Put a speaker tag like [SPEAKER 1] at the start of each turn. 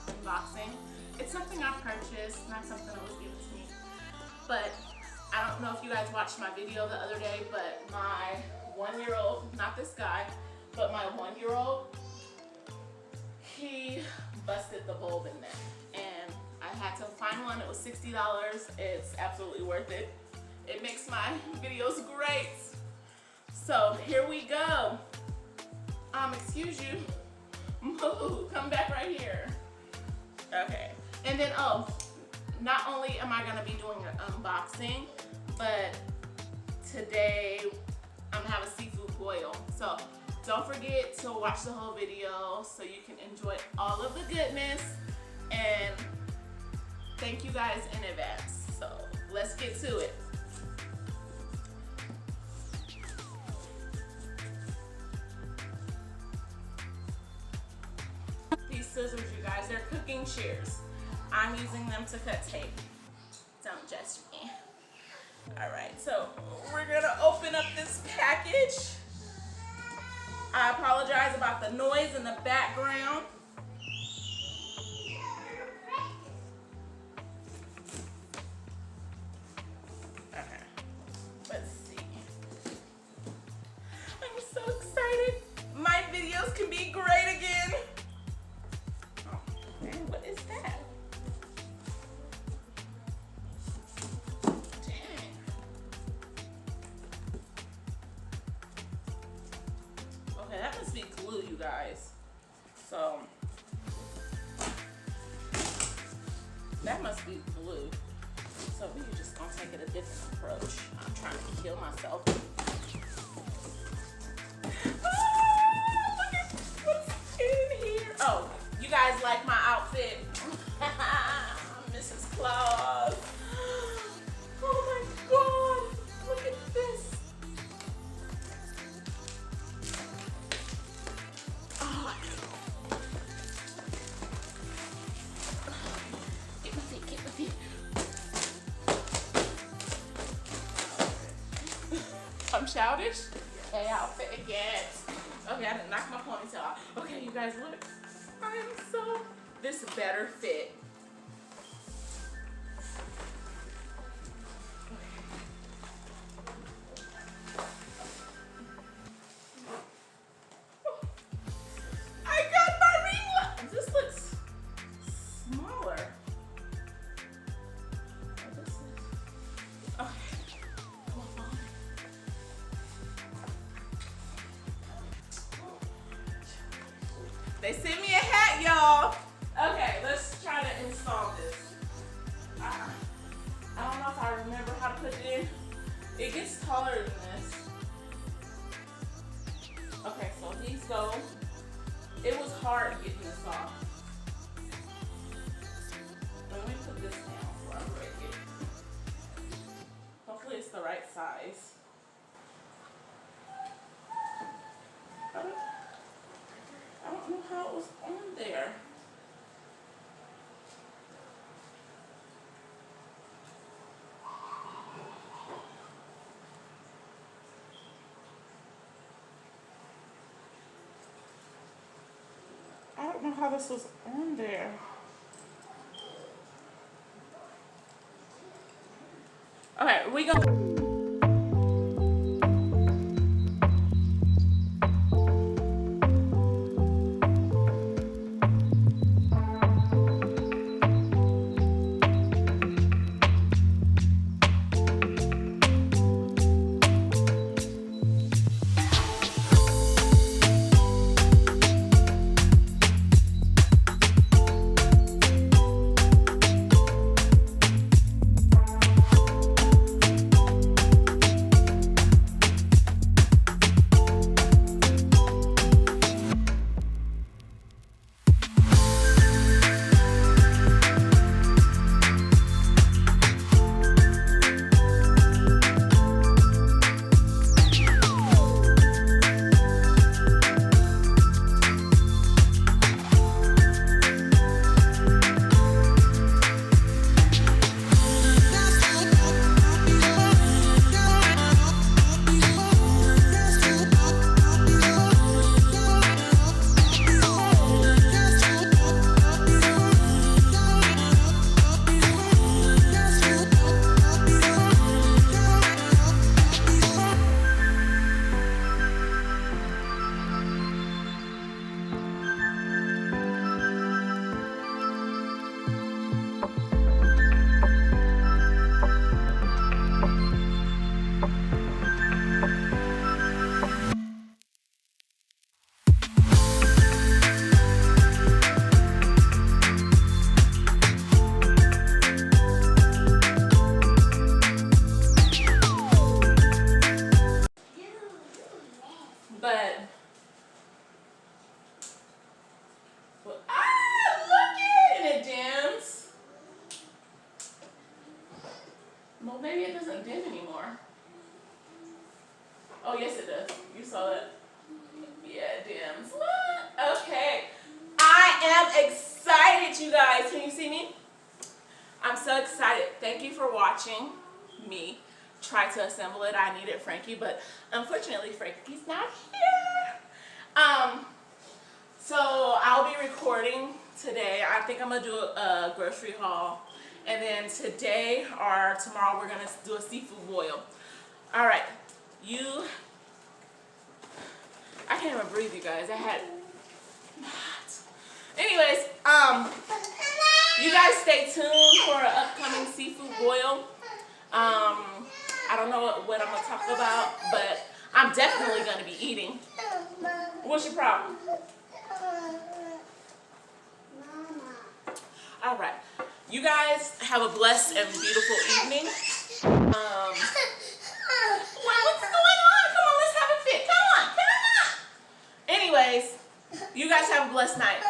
[SPEAKER 1] unboxing. It's something I purchased, not something that was given to me. But I don't know if you guys watched my video the other day, but my 1-year-old, not this guy, but my 1-year-old, he busted the bulb in there. And I had to find one. It was $60. It's absolutely worth it. It makes my videos great. So here we go. Excuse you. Moo, come back right here. Okay. And then, oh, not only am I gonna be doing an unboxing, but today I'm gonna have a seafood boil. So don't forget to watch the whole video so you can enjoy all of the goodness. And thank you guys in advance. So let's get to it. These scissors, you guys, they're cooking shears. I'm using them to cut tape. Don't judge me. All right, so we're gonna open up this package. I apologize about the noise in the background. Okay, let's see. I'm so excited. My videos can be great again. Oh, man, what is that? That must be glue, you guys. So that must be glue. So we're just gonna take it a different approach. I'm trying to kill myself. Look at what's in here. Oh, you guys like my outfit? Mrs. Claus. Oh my God, look at this. I'm childish. Okay, outfit again. Okay, I didn't knock my ponytail off. Okay, you guys, look. I am so. This better fit. I got my ring light. This looks smaller. Okay. They sent me a hat, y'all. Okay, let's try to install this. I don't know if I remember how to put it in. It gets taller than this. Okay, so these go. It was hard getting this off. Let me put this down before I break it. Hopefully it's the right size. I don't know how it was on there. I don't know how this was on there. Okay, we go. maybe it doesn't dim anymore. Oh, yes it does. You saw it. Yeah, it dims. What? Okay. I am excited, you guys. Can you see me? I'm so excited. Thank you for watching me try to assemble it. I needed Frankie, but unfortunately Frankie's not here. So I'll be recording today. I think I'm gonna do a grocery haul, and then today or tomorrow we're gonna do a seafood boil. All right, I can't even breathe, you guys. Anyways, you guys stay tuned for an upcoming seafood boil. I don't know what I'm gonna talk about, but I'm definitely gonna be eating. What's your problem? All right, you guys have a blessed and beautiful evening. What's going on? Come on, let's have a fit. Come on. Anyways, you guys have a blessed night.